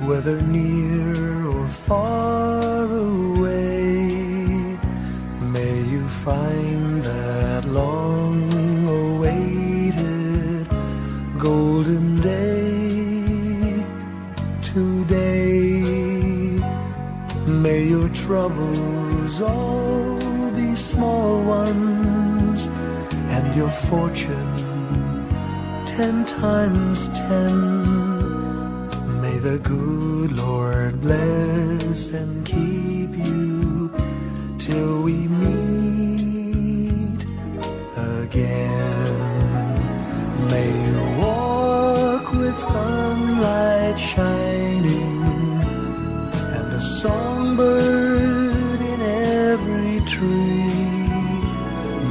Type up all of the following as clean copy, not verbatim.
whether near or far away. May you find that long-awaited golden day today. May your troubles all be small ones, and your fortune 10 times 10. May the good Lord bless and keep you till we meet again. May you walk with sunlight shining and a songbird in every tree.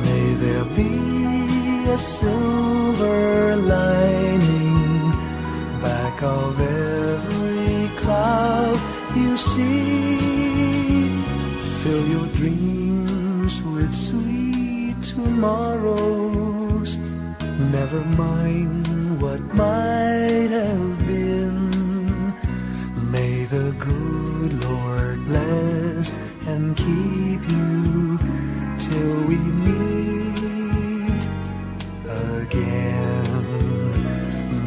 May there be a silver lining back of every cloud you see. Fill your dreams with sweet tomorrows. Never mind what might have been. May the good Lord bless and keep you till we meet again.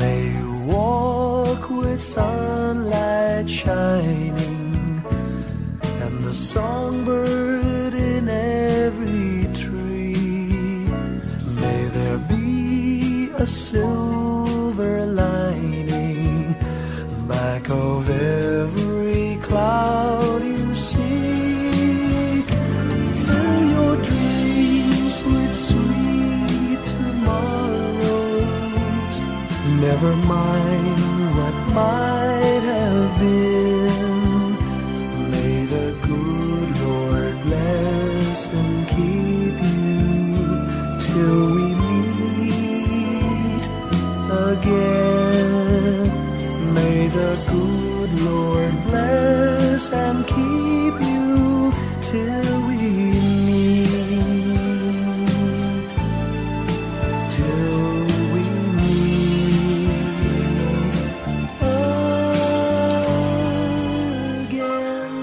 May you walk with sunlight shining and the songbird in every tree. May there be a silver lining back of every cloud you see. Fill your dreams with sweet tomorrows. Never mind what might have been. May the good Lord bless and keep you till we meet again. May the good Lord bless and keep you till we meet, till we meet again.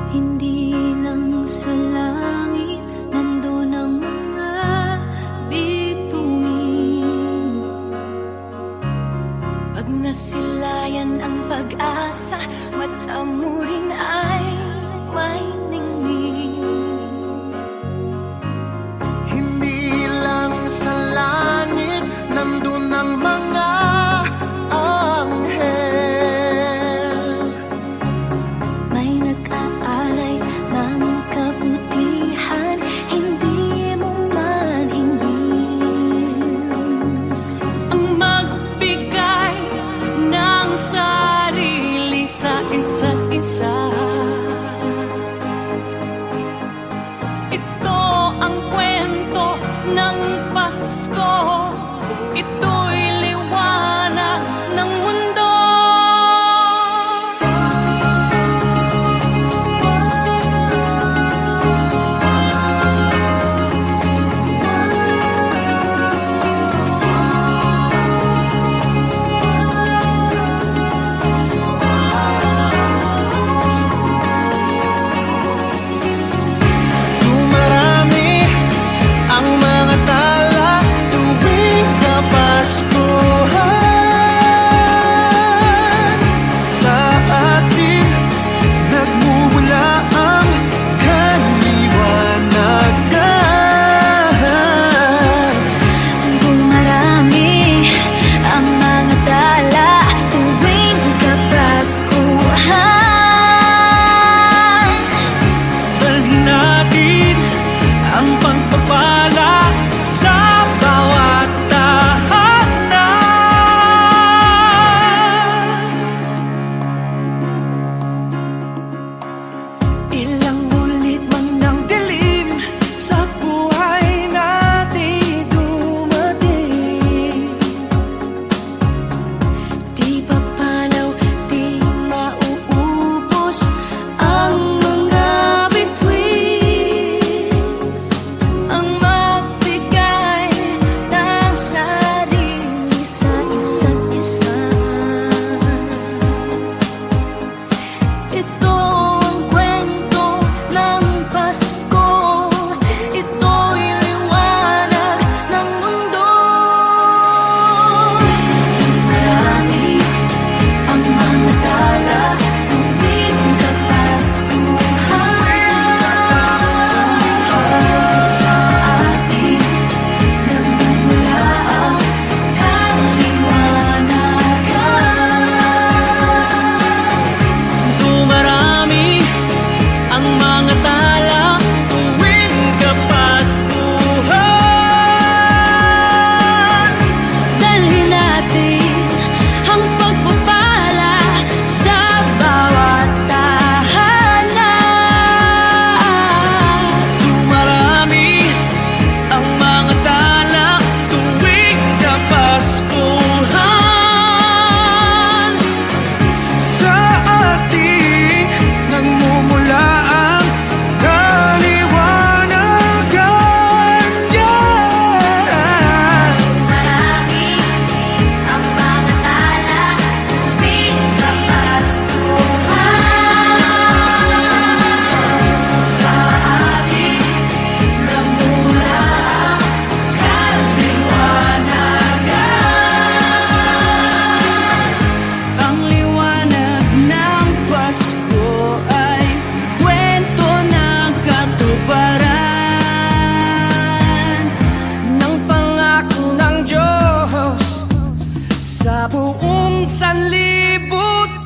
Hindi lang sa langit nandun ang mga bituin. Pag nasilayan ang pag-asa, mata mo rin ay may ningning. Hindi lang sa langit nandun ang mga anghel. May nag-aalay ng kabutihan, hindi mo man ingin. Ang magbigay ng sarili sa isa't isa. sa buong sanlibutan.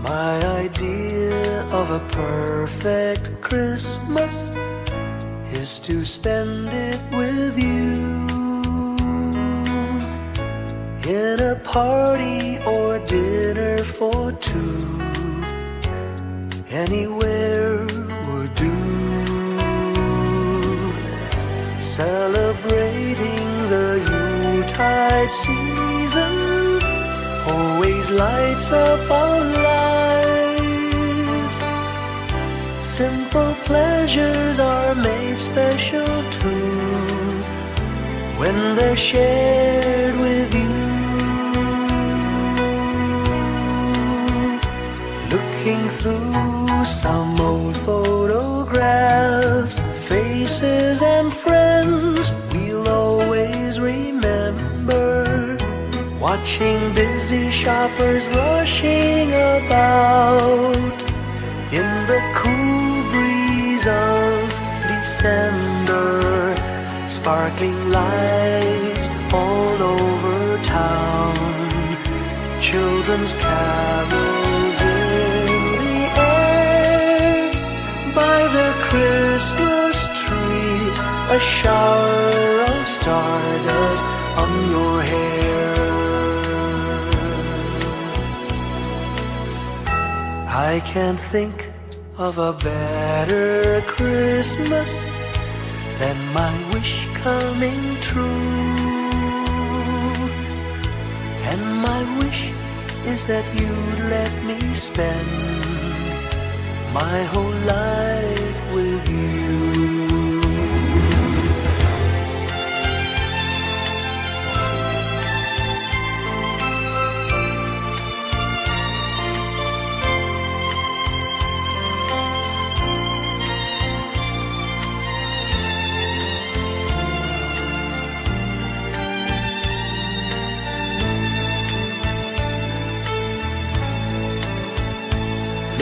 My idea of a perfect Christmas is to spend it with you, in a party or dinner for two. Anywhere would do. Celebrating the Yuletide season always lights up our lives. Simple pleasures are made special too when they're shared with you. Looking through some old photographs, faces and friends we'll always remember. Watching busy shoppers rushing about in the cool breeze of December. Sparkling lights all over town, children's carols in the air. By the Christmas tree, a shower of stardust on your hair. I can't think of a better Christmas than my wish coming true. And my wish is that you'd let me spend my whole life with you.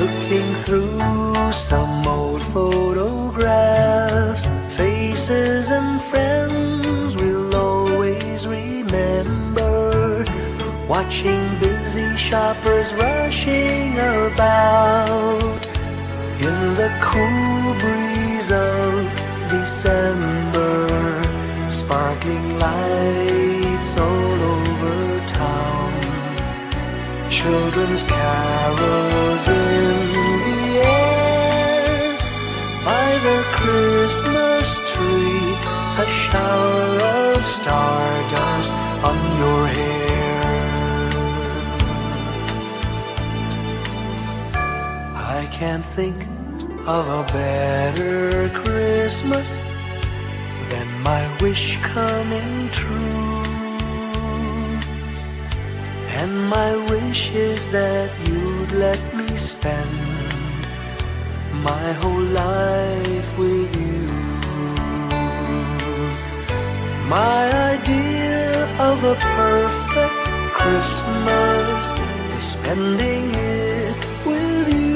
Looking through some old photographs, faces and friends we'll always remember. Watching busy shoppers rushing about in the cool breeze of December. Sparkling lights all over town, children's carols in the air. By the Christmas tree, a shower of stardust on your hair. I can't think of a better Christmas than my wish coming true. And my wish is that you'd let me spend my whole life with you. My idea of a perfect Christmas is spending it with you.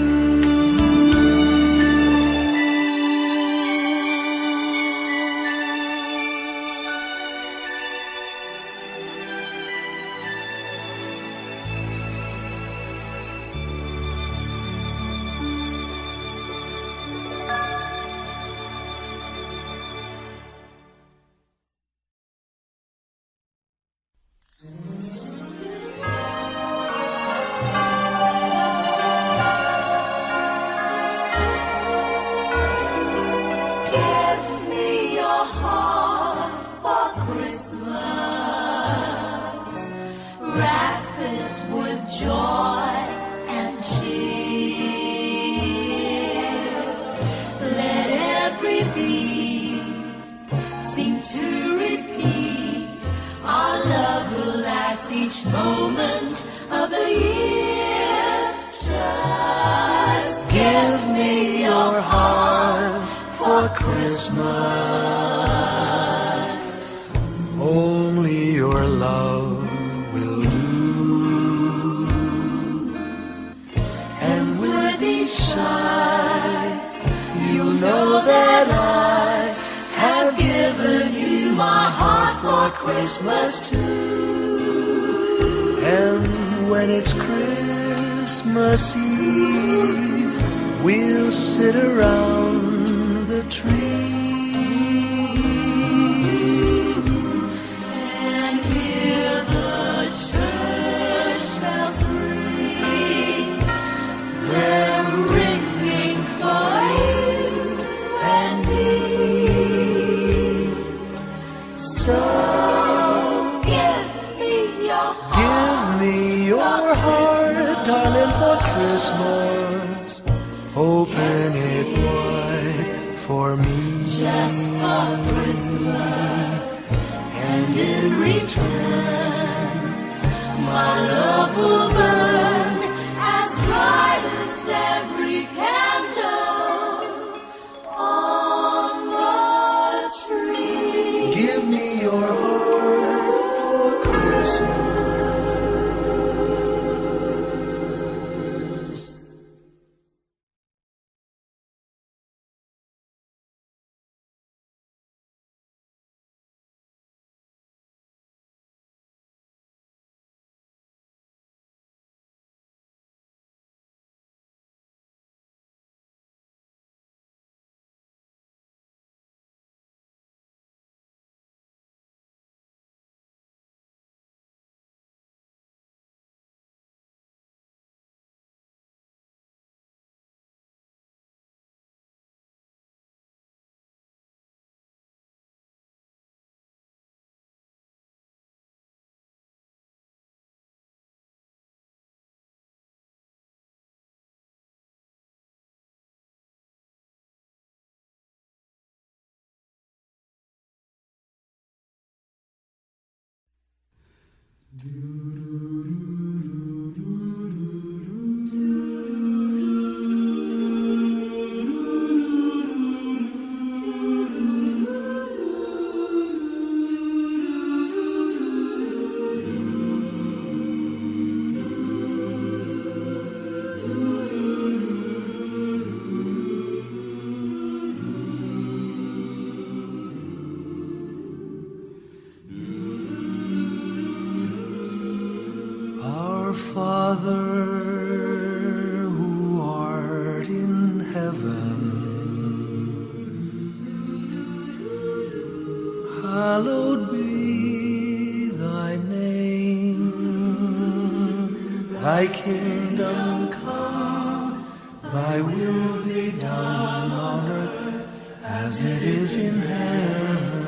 Thy kingdom come, Thy will be done on earth as it is in heaven.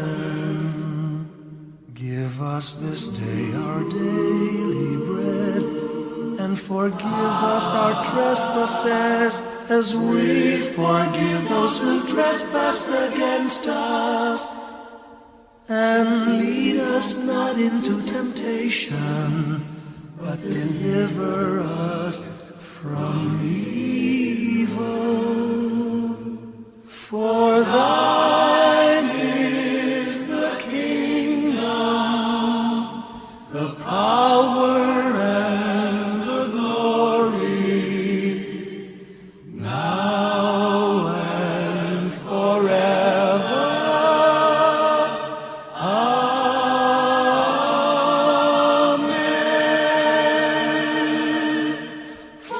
Give us this day our daily bread, and forgive us our trespasses as we forgive those who trespass against us. And lead us not into temptation, but deliver us from evil. For thine is the kingdom, the power, and the glory, now and forever.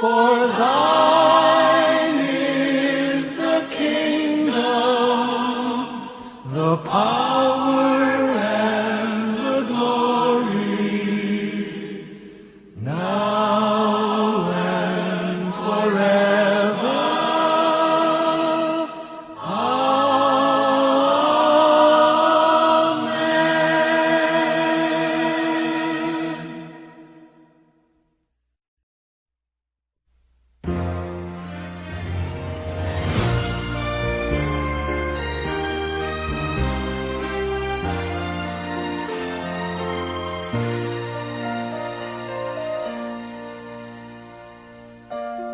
For thine is the kingdom, the power, and the glory, now and forever.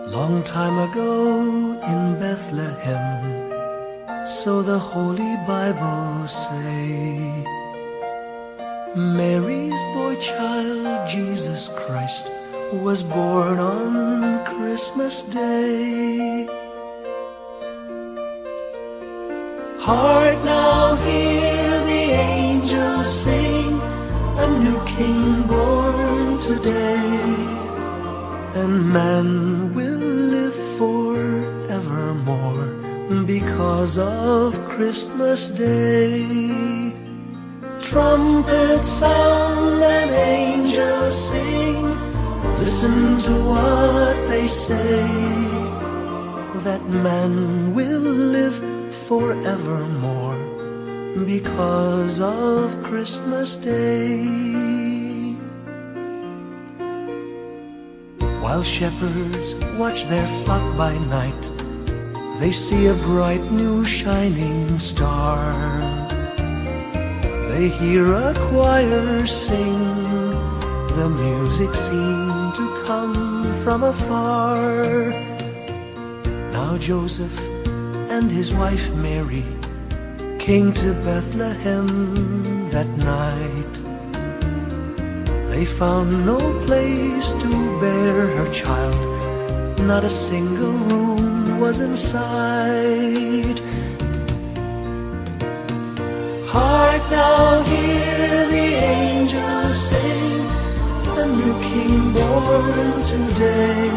Long time ago in Bethlehem, so the Holy Bible say, Mary's boy child, Jesus Christ, was born on Christmas Day. Hark now, hear the angels sing, a new King born today, and man will live forevermore because of Christmas Day. Trumpets sound and angels sing, listen to what they say, that man will live forevermore because of Christmas Day. While shepherds watch their flock by night, they see a bright new shining star. They hear a choir sing, the music seemed to come from afar. Now Joseph and his wife Mary came to Bethlehem that night. They found no place to bear her child, not a single room was in sight. Hark now, hear the angels sing, a new King born today,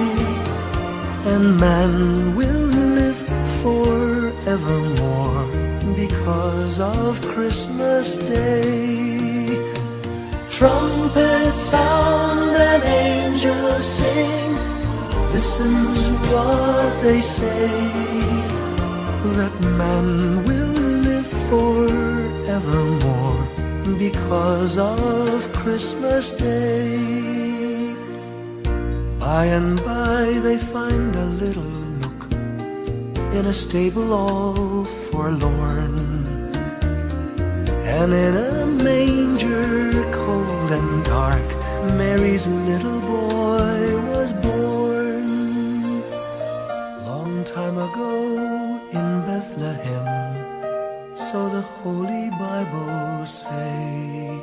and man will live forevermore because of Christmas Day. Trumpets sound and angels sing, listen to what they say, that man will live forevermore because of Christmas Day. By and by they find a little nook in a stable all forlorn, and in a manger cold and dark, Mary's little boy was born. Long time ago in Bethlehem, so the Holy Bible say,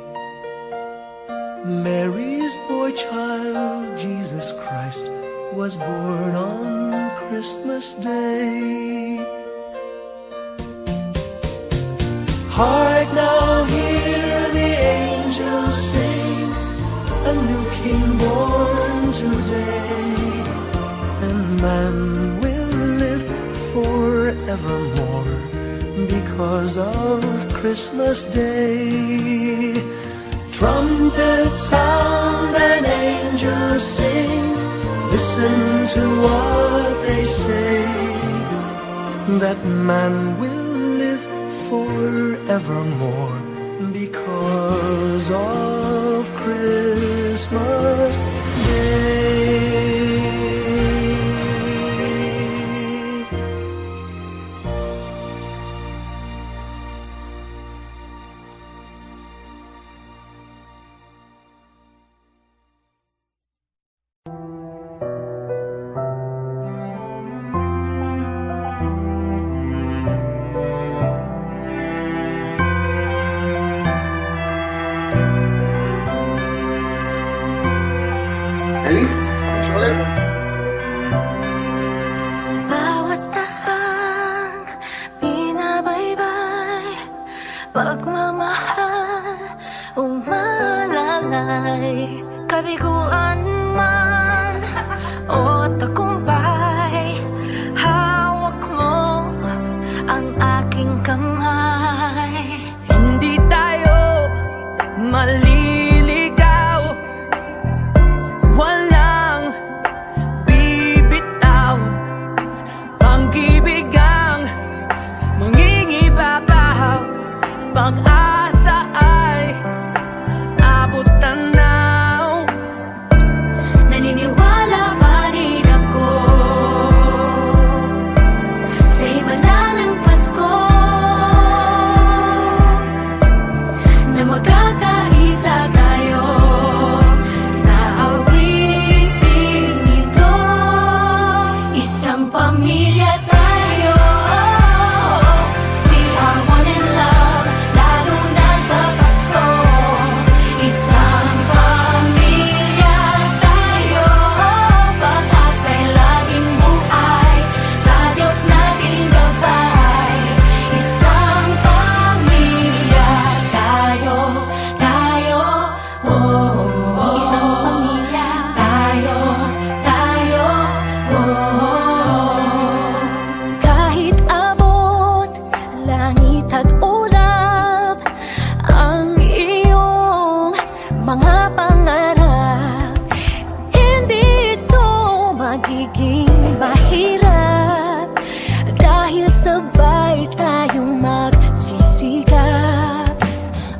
Mary's boy child, Jesus Christ, was born on Christmas Day. Hark now, hear the angels sing, a new King born today, and man will live forevermore because of Christmas Day. Trumpets sound and angels sing, Listen to what they say, that man will live forevermore because of Christmas Day. Bawat tahang binabaybay, pagmamahal umalalay, kabiguan man o tagumpay, hawak mo ang aking kamay. Hindi tayo maliligaw, walang bibitaw, pag-ibig ang mangingibabaw, pag-asa ay abot tanaw. Naniniwala pa rin ako sa himala ng Pasko, na magkakaisa tayo sa awiting ito. Isang pamilya tayo, we are one in love, lalo na sa Pasko. Isang pamilya tayo, pag-asa'y laging buhay, sa Diyos nating gabay. Isang pamilya tayo, oh. Isang pamilya tayo, oh. Kahit abot langit at ulap ang iyong mga pangarap, hindi ito magiging mahirap, dahil sabay tayong magsisikap.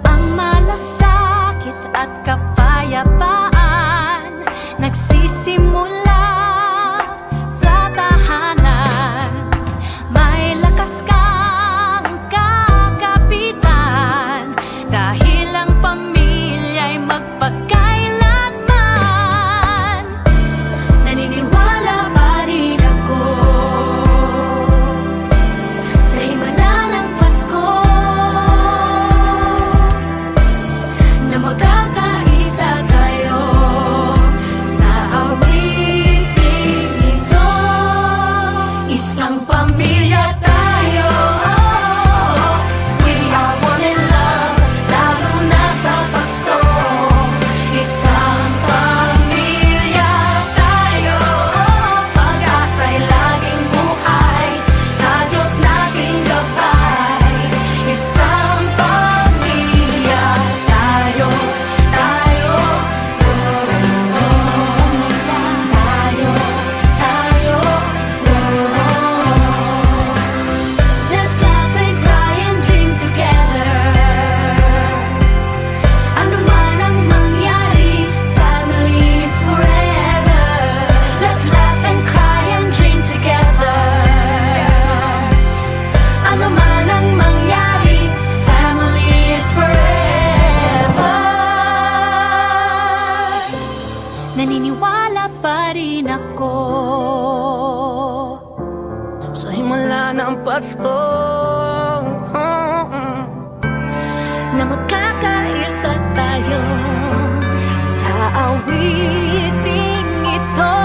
Ang malasakit at kapayapaan nagsisimula sa tahanan. May lakas kang kakapitan, dahil ang pamilya'y magpakailanman. Naniniwala pa rin ako sa himala ng Pasko, na magkakaisa tayo sa awiting ito. Isang pamilya tayo, we are one in love, lalo na sa Pasko. Isang pamilya tayo, pag-asa'y laging buhay, sa Diyos nating gabay. Isang pamilya tayo, oh. Let's laugh and cry and dream together. Ano man ang mangyari, family is forever. Let's laugh and cry and dream together. Ano man ang mangyari, family is forever. Naniniwala pa rin ako sa himala ng Pasko, na magkakaisa tayo sa awiting ito.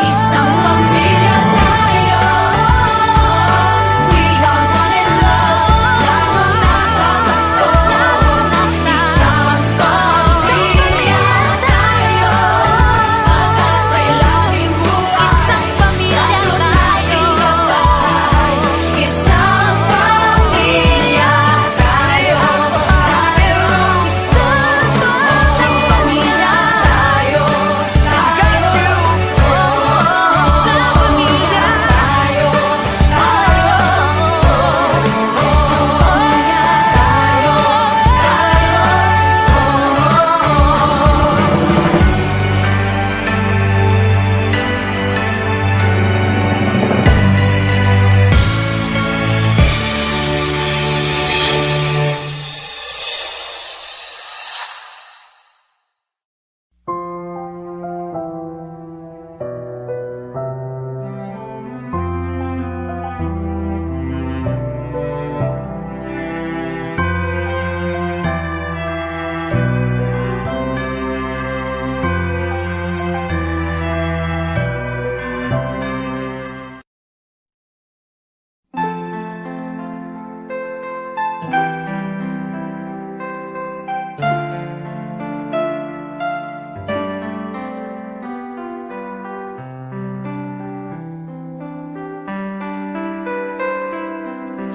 Isang pamilya tayo, we are one in love, lalo na sa Pasko. Isang pamilya tayo, pag-asa'y laging buhay, isang pamilya tayo. Isang pamilya tayo, isang pamilya tayo.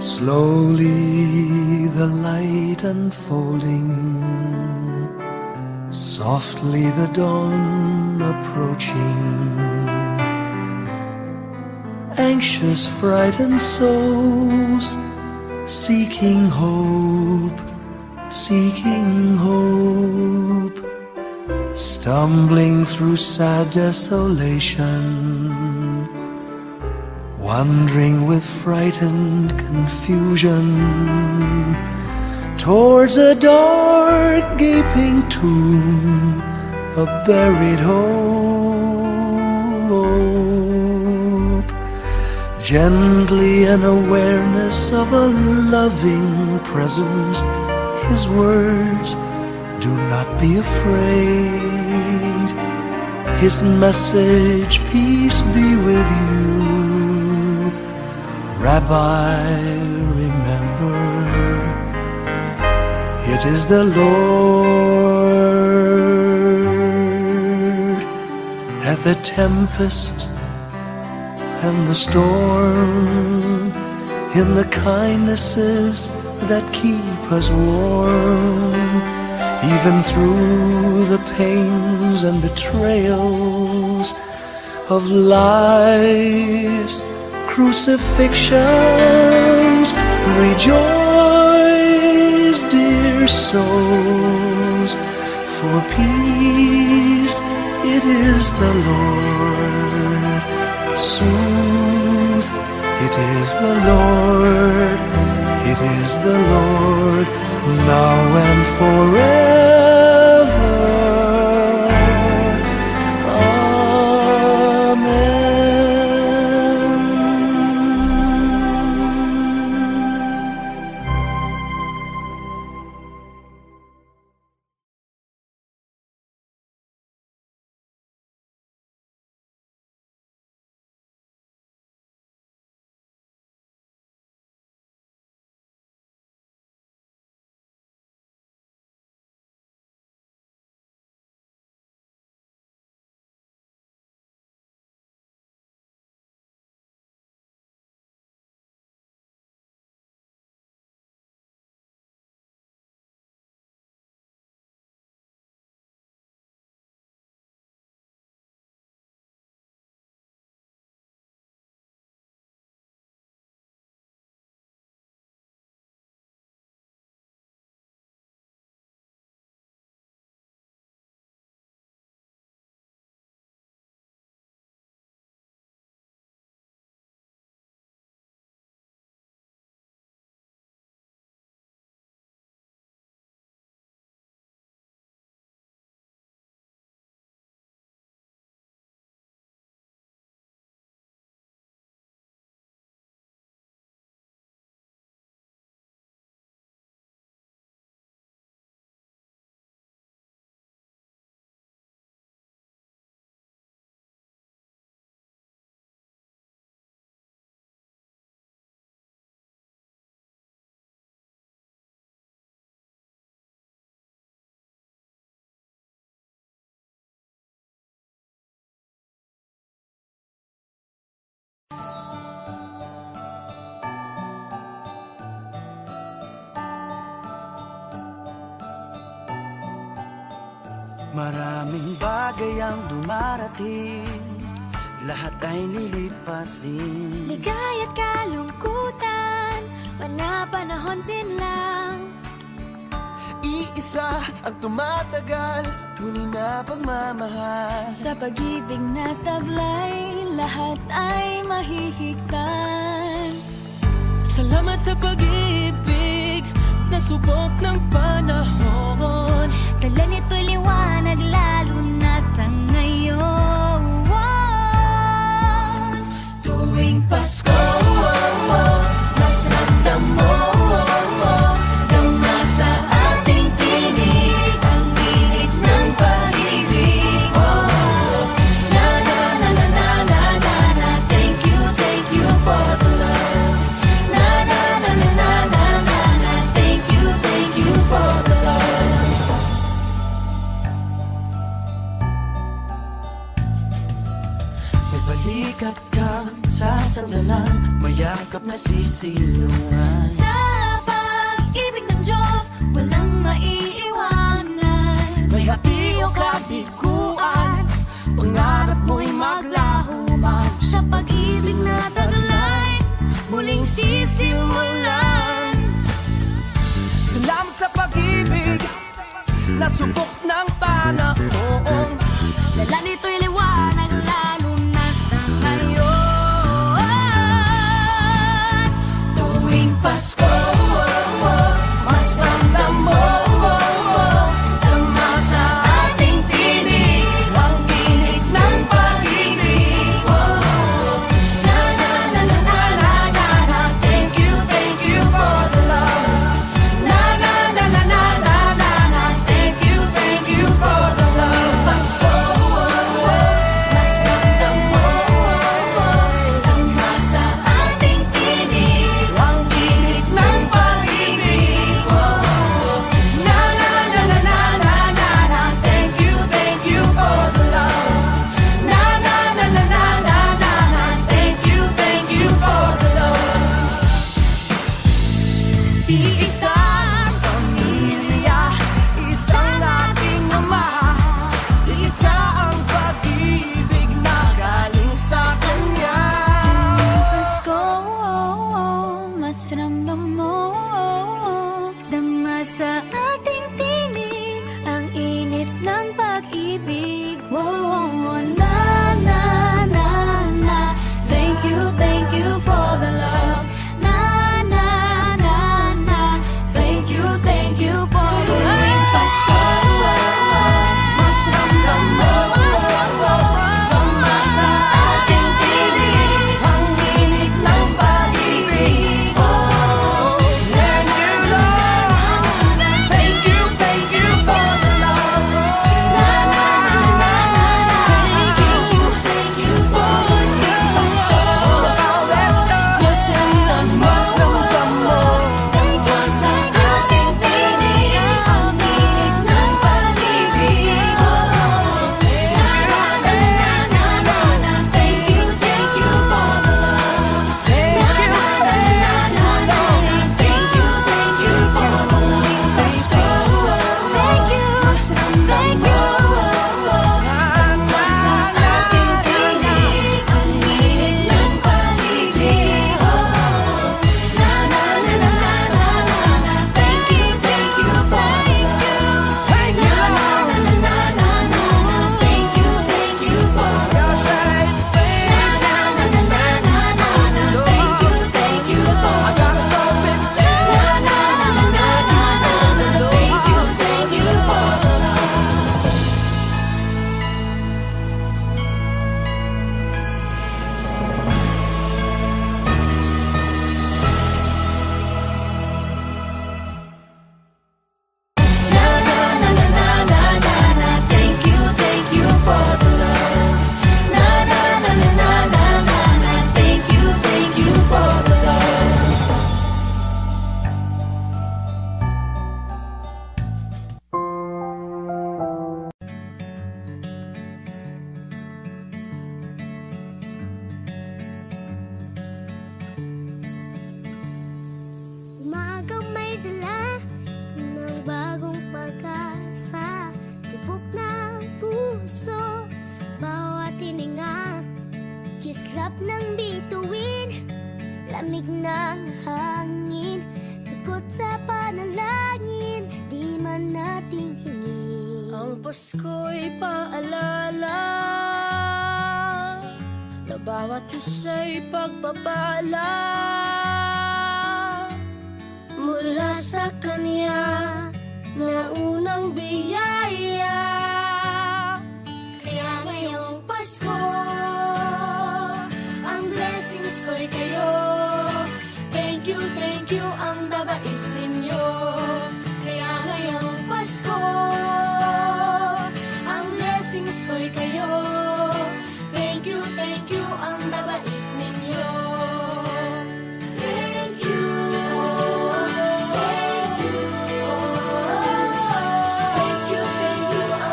Slowly the light unfolding, softly the dawn approaching. Anxious, frightened souls seeking hope, seeking hope, stumbling through sad desolation, wandering with frightened confusion towards a dark gaping tomb, a buried hope. Gently an awareness of a loving presence, His words, do not be afraid. His message, peace be with you. Rabbi, remember, it is the Lord. At the tempest and the storm, in the kindnesses that keep us warm, even through the pains and betrayals of life's crucifixions. Rejoice, dear souls, for peace it is the Lord. Soothe, it is the Lord, it is the Lord, now and forever. Maraming bagay ang dumarating, lahat ay lilipas din. Ligaya't kalungkutan, panahon din lang. Iisa ang tumatagal, tunay na pagmamahal. Sa pag-ibig na taglay, lahat ay mahihigtan. Salamat sa pag-ibig, nasubok ng panahon. Dala nito'y liwanag, lalo na sa ngayon. Tuwing Pasko, mas ramdam mo, dama sa ating tinig, ang init ng pag-ibig. Na na na na na na na na, thank you for the love. Na na na na na na na na, thank you for the love. May balikat ka hanggang sa sandalan, mayakap na sisilungan. Sa pag-ibig ng Diyos, walang maiiwanan. May hapi o kabiguan, pangarap mo'y maglaho man. Sa pag-ibig na taglay, muling sisimulan. Salamat sa pag-ibig na subok ng panahon. Dala nito'y liwanag lalo na sa ngayon. Tuwing Pasko, mas ramdam mo tama sa ating tinig ang tinig ng pag-ibig. Na na na na na na na na. Thank you for the love. Na na na na na na na na. Thank you for the love. Pasko, mas ramdam mo tama sa ating tinig ang tinig ng pag-ibig. Na na na na na na na na. Thank you for the love. Na na na na na na na na. Thank you for the love. Iisang pamilya, isang ating ama, isa ang pag-ibig na galing sa Kanya. Pasko, mas ramdam mo dama sa ating tinig ang init ng pag-ibig. Na na na na. Thank you for the love. Na na na na. Thank you for the love. Tuwing Pasko, mas ramdam mo tama sa ating tinig ang init ng pag-ibig. Na na na na. Thank you for the love. Na na na na na. Thank you for tuwing Pasko, mas ramdam mo tama sa ating tinig ang init ng pag-ibig. Na na na na na na. Thank you for the love. Na na na na na na. Thank you for tuwing Pasko. Thank you. Tama sa ating tinig ang init ng pag-ibig. Na na na na na na na. Thank you for na na na na na na na. Thank you for na na na na na na na. Thank you for na na na na na na. Thank you for na na na na na na na na. Thank you for the love. Na na na na na na na na. Thank you for the love. Umagang may dala ng bagong pag-asa, tibok ng puso, bawat hininga, kislap ng bituin, lamig ng hangin, sagot sa panalangin, di man nating hingin. Ang Pasko'y paalala na bawat isa'y pagpapala Mula sa Kanya na unang biyaya, kaya ngayong Pasko ang blessings ko'y kayo. Thank you ang babait ninyo. Kaya ngayong Pasko ang blessings ko'y kayo. Thank you ang babait ninyo. Thank you ang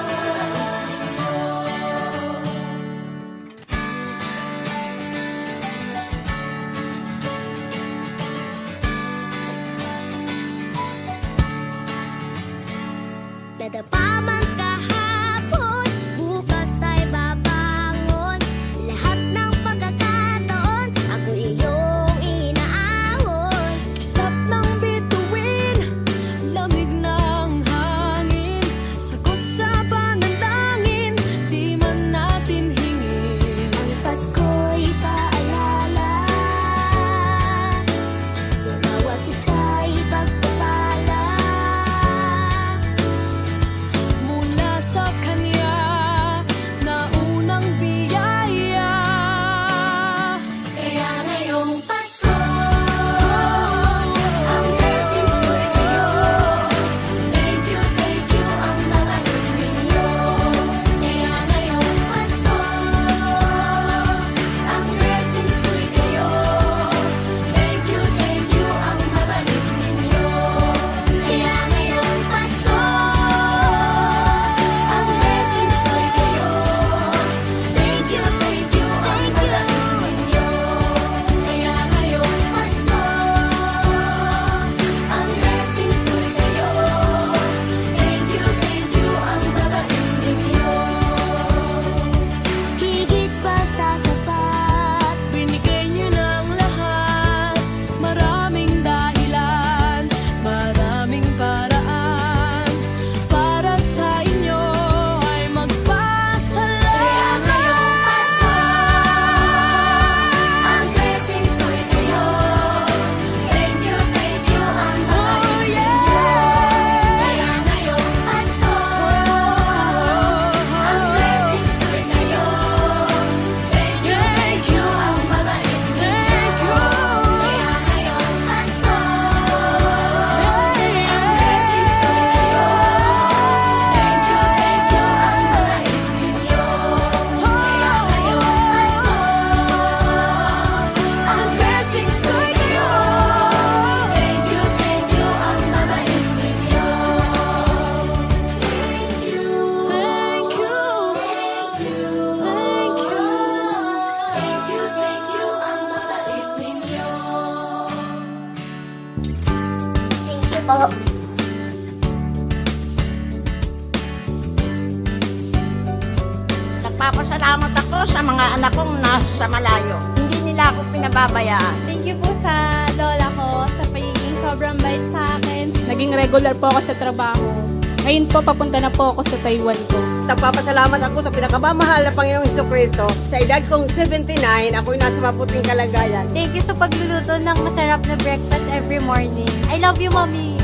po. Nagpapasalamat ako sa mga anak kong nasa malayo. Hindi nila ako pinababayaan. Thank you po sa lola ko sa pagiging sobrang bait sa akin. Naging regular po ako sa trabaho. Ngayon po, papunta na po ako sa Taiwan ko. Nagpapasalamat ako sa pinakamamahal na Panginoong Jesucristo. Sa edad kong 79, ako'y nasa maputing kalagayan. Thank you sa pagluluto ng masarap na breakfast every morning. I love you, Mommy!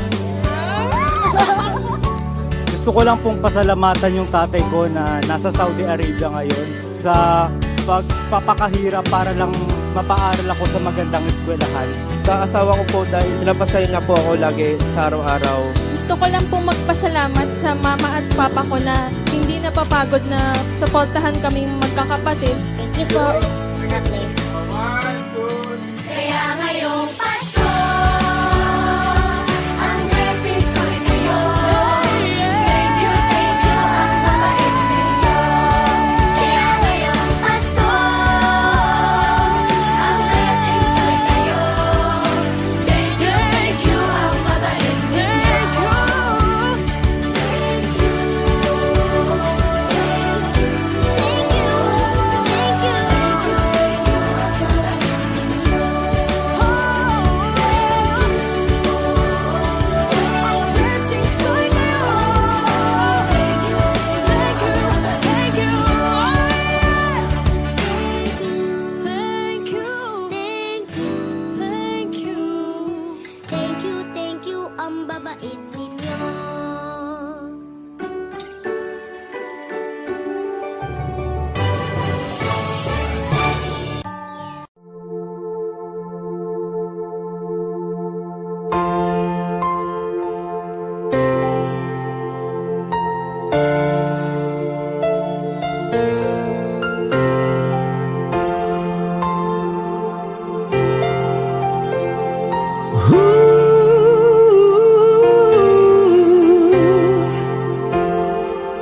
Gusto ko lang pong pasalamatan yung tatay ko na nasa Saudi Arabia ngayon sa pagpapakahirap para lang mapaaral ako sa magandang eskwelahan. Sa asawa ko po dahil pinapasaya niya po ako lagi sa araw-araw. Gusto ko lang pong magpasalamat sa mama at papa ko na hindi napapagod na suportahan kaming magkakapatid. Thank you po. Kaya ngayong Pasko, ang blessings ko'y kayo. Thank you, ang mabait ninyo. Kaya ngayong Pasko, ang blessings ko'y kayo. Thank you, ang mabait ninyo. Thank you, ang babait ninyo.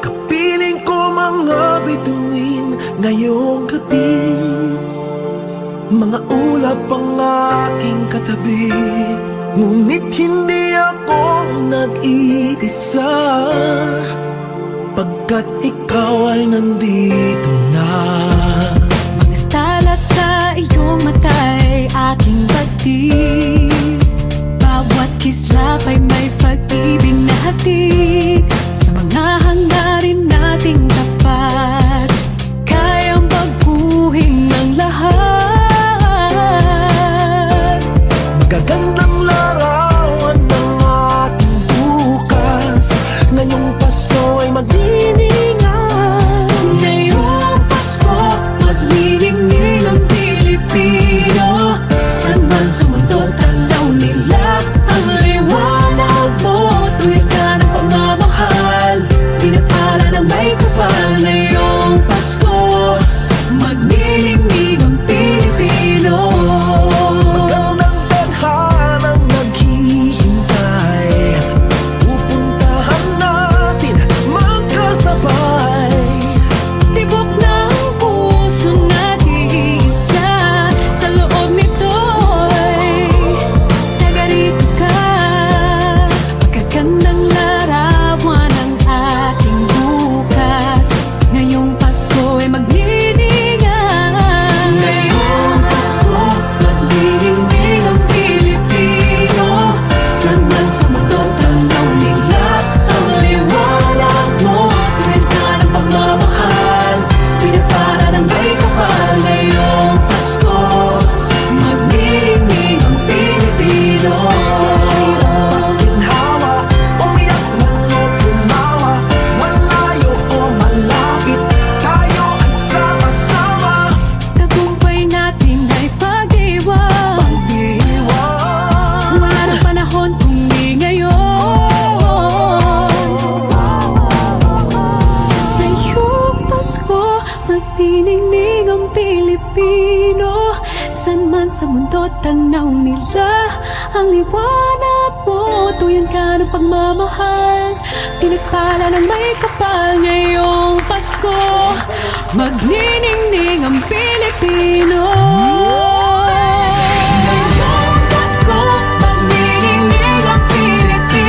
Kapiling ko mga bituin ngayong gabi, mga ulap ang aking katabi, ngunit hindi ako nag-iisa, pagkat ikaw ay nandito na. Mga tala sa iyong mata'y aking pagtig, bawat kislap ay may pag-ibig na hatid. Sa mga hangarin nating tapat, kayang baguhin ang lahat. Gagandang larawan ng ating bukas, ngayong Pasko ay magdiningan. Ngayong Pasko, magniningning ang Pilipino. San man sa mundo, tanaw nila ang liwanag mo. Tuwid ka ng pagmamahal, pinapala ng may kapal. Ngayong Pasko, magniningning ang Pilipino. Magandang tadhanang naghihintay, pupuntahan natin magkasabay. Tibok ng puso natin isa, sa loob nito'y tagarito ka. Magagandang larawan ang ating bukas. Ngayong Pasko ay magniningan. Ngayong Pasko, magniningning ang Pilipino. San man sa mundo, tanaw nila ang liwanag mo. Tuwid ka ng pagmamahal, pinapala ng may kapal. Ngayong Pasko, magniningning ang Pilipino. Ginhawa, umiyak man o tumawa, malayo o malapit, tayo ay sama-sama. Tagumpay natin ay pag-iwan. Pag-iwan, Wala nang panahon kung di ngayon. Ngayong Pasko, magniningning ang Pilipino. San man sa mundo, tanaw nila ang liwanag mo. Tuyan ka ng pagmamahal, pinagpala ng may kapal. Ngayong Pasko, magniningning ang Pilipino. Ngayong Pasko, magniningning ang Pilipino.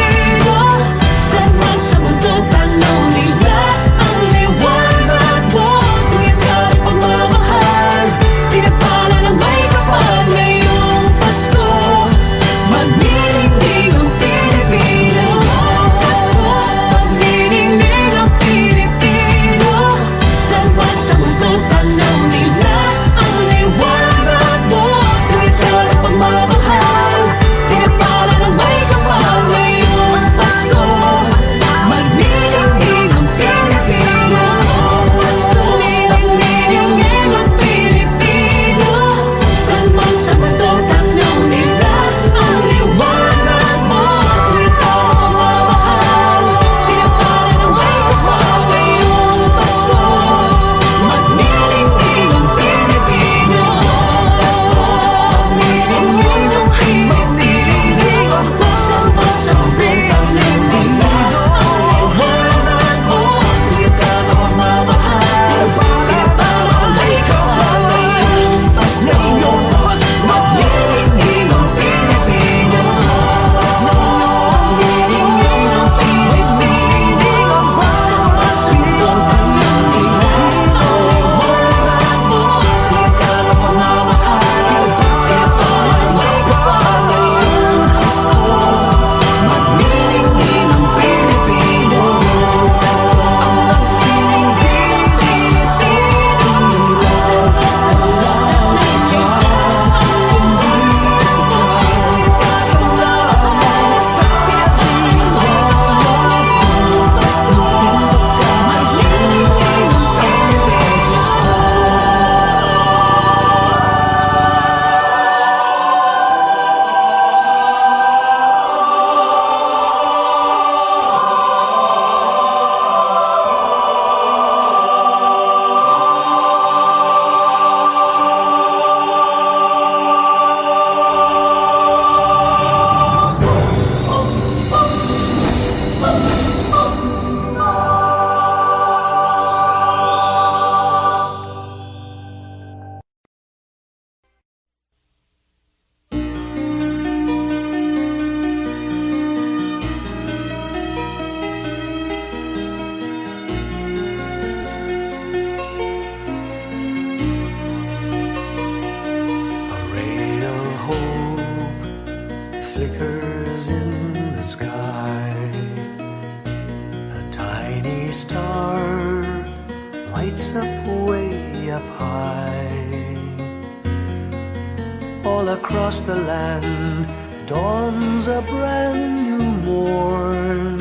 all across the land dawns a brand new morn.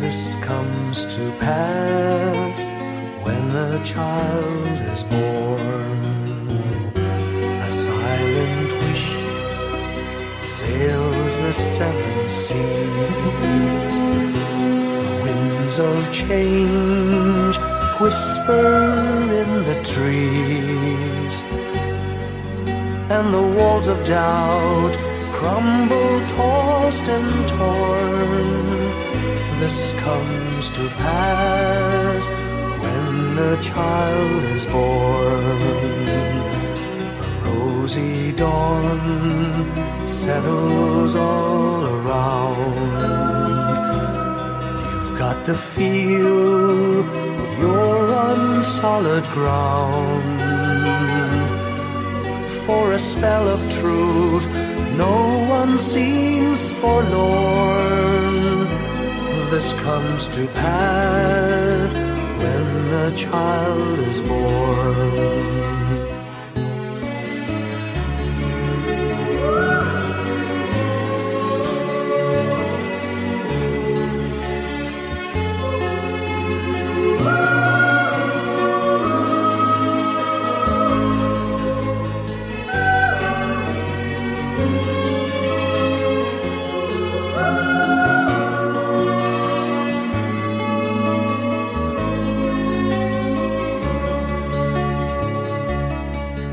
This comes to pass when a child is born. A silent wish sails the seven seas. The winds of change whisper in the trees, and the walls of doubt crumble, tossed and torn. This comes to pass when a child is born. A rosy dawn settles all around. You've got to feel you're on solid ground. For a spell of truth, no one seems forlorn. This comes to pass when a child is born.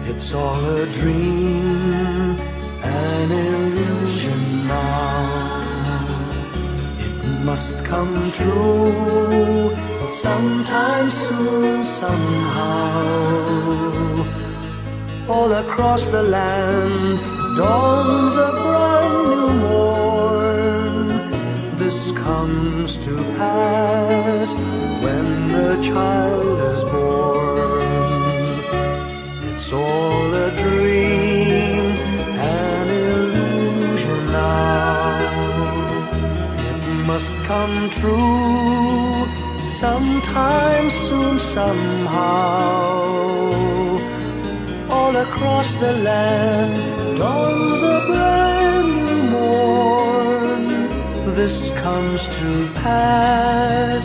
It's all a dream, an illusion now. It must come true sometime soon, somehow. All across the land dawns a brand new morn. This comes to pass when the child is born. It's all a dream, an illusion now. It must come true sometime soon, somehow. All across the land dawns a brand new morn. This comes to pass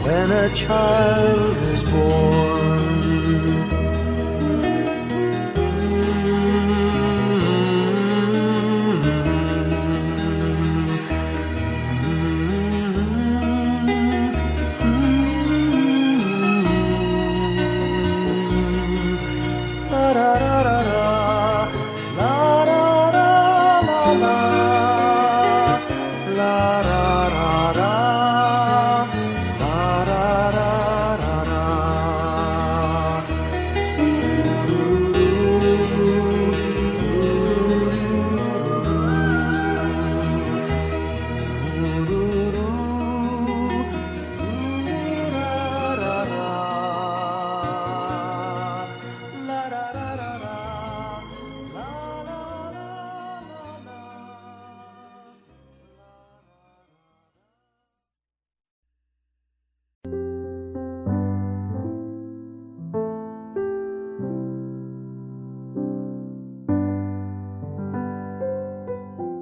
when a child is born.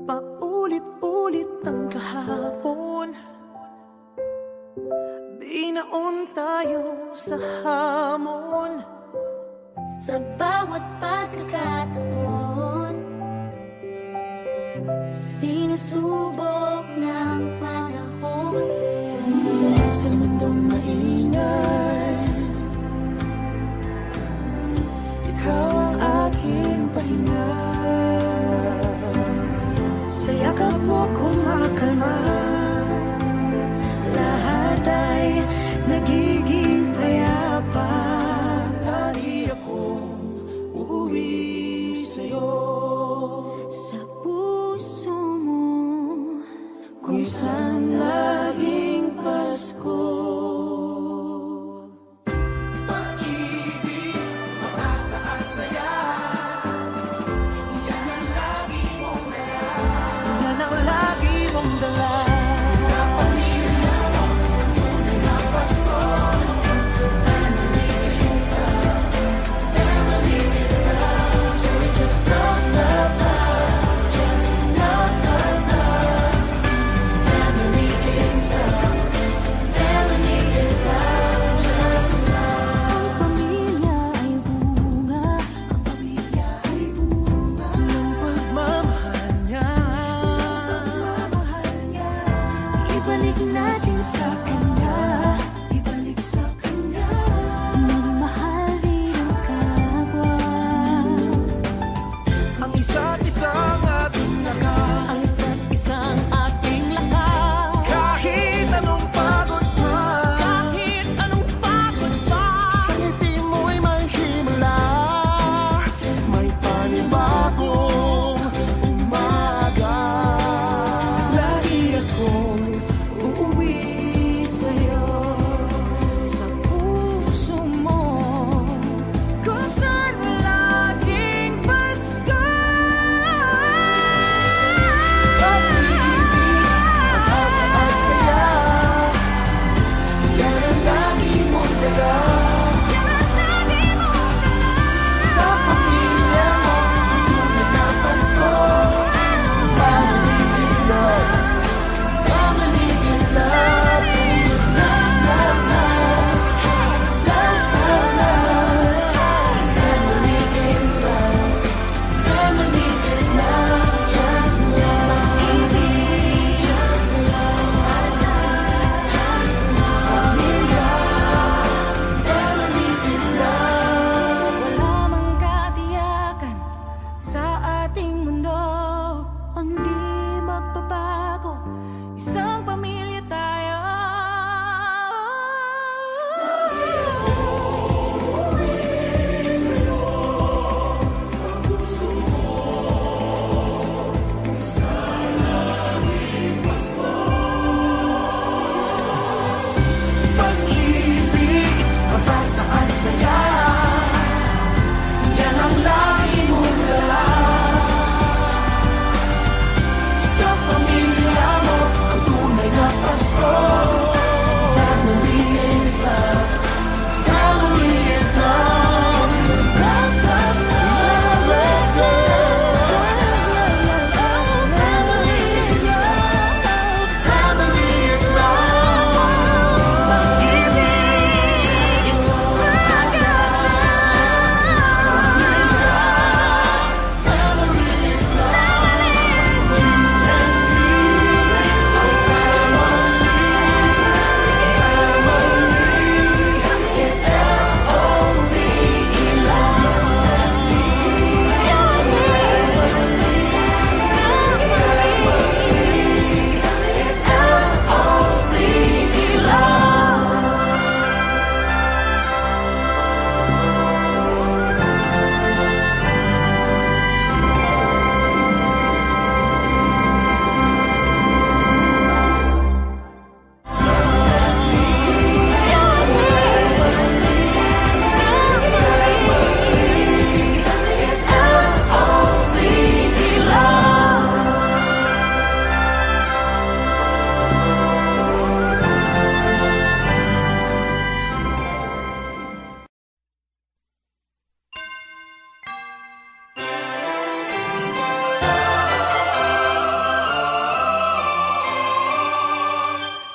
Paulit-ulit ang kahapon, binaon tayo sa hamon. Sa bawat pagkakataon, sinusubok ng panahon. Sa mundong maingay, ikaw ang aking pahinga. Sa yakap mo kumakalma, lahat ay nagiging payapa. Lagi akong isa't isang ating lakas. Ang isa't isang ating lakas. Kahit anong pagod pa, Kahit anong pagod pa, sa ngiti mo'y may himala, may panibagong umaga. Lagi akong uuwi sa'yo, sa puso mo, kung saan laging Pasko. pag-ibig, pag-asa at saya, yan ang lagi mong dala. Sa pamilya mo, tunay na Pasko. Family is love, family is love, so just love, love, love, love, love, love. Family is love, family is love, just love. Pag-ibig, just love, just love. Pamilya, family is love. Wala mang katiyakan sa ating mundo, ang di magbabago, isang pamilya tayo. Pag-ibig, pag-asa at saya, yan ang lagi mong dala. Sa pamilya mo, ang tunay na Pasko. Family is love, family is love. So just love, love, love, love, love. Family is love, family is love. Pag-ibig, pag-asa, pamilya, family is love. You and me, our family is L-O-V-E,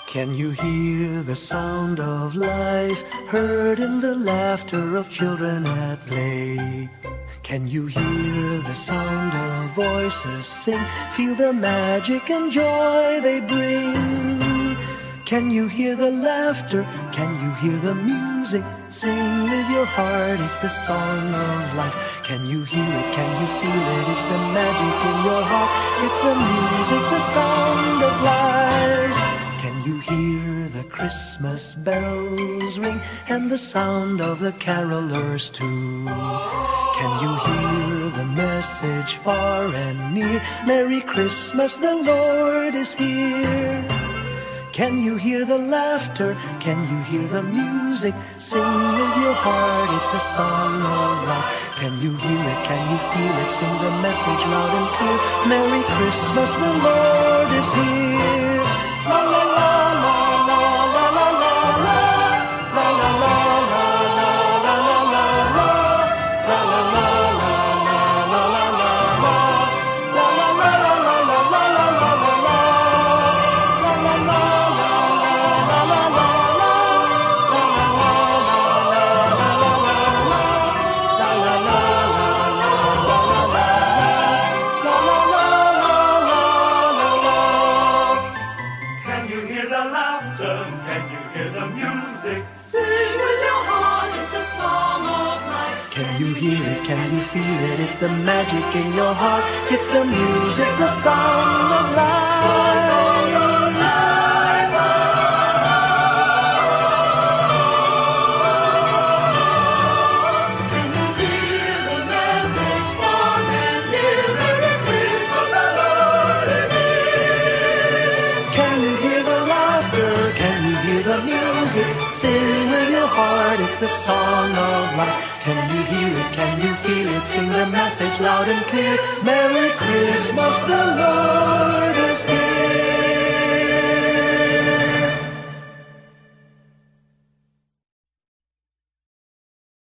Can you hear the sound of life heard in the laughter of children at play? Can you hear the sound of voices sing? Feel the magic and joy they bring. Can you hear the laughter? Can you hear the music? Sing with your heart, it's the song of life. Can you hear it? Can you feel it? It's the magic in your heart. It's the music, the sound of life. Can you hear the Christmas bells ring and the sound of the carolers too? Can you hear the message far and near? Merry Christmas, the Lord is here. Can you hear the laughter? Can you hear the music? Sing with your heart, it's the song of life. Can you hear it? Can you feel it? Sing the message loud and clear. Merry Christmas, the Lord is here. La la la la la la la la la la la la la la la la Can you feel it? It's the magic in your heart. It's the music, the song of life. Sing with your heart, it's the song of life. Can you hear it? Can you feel it? Sing the message loud and clear. Merry Christmas, the Lord.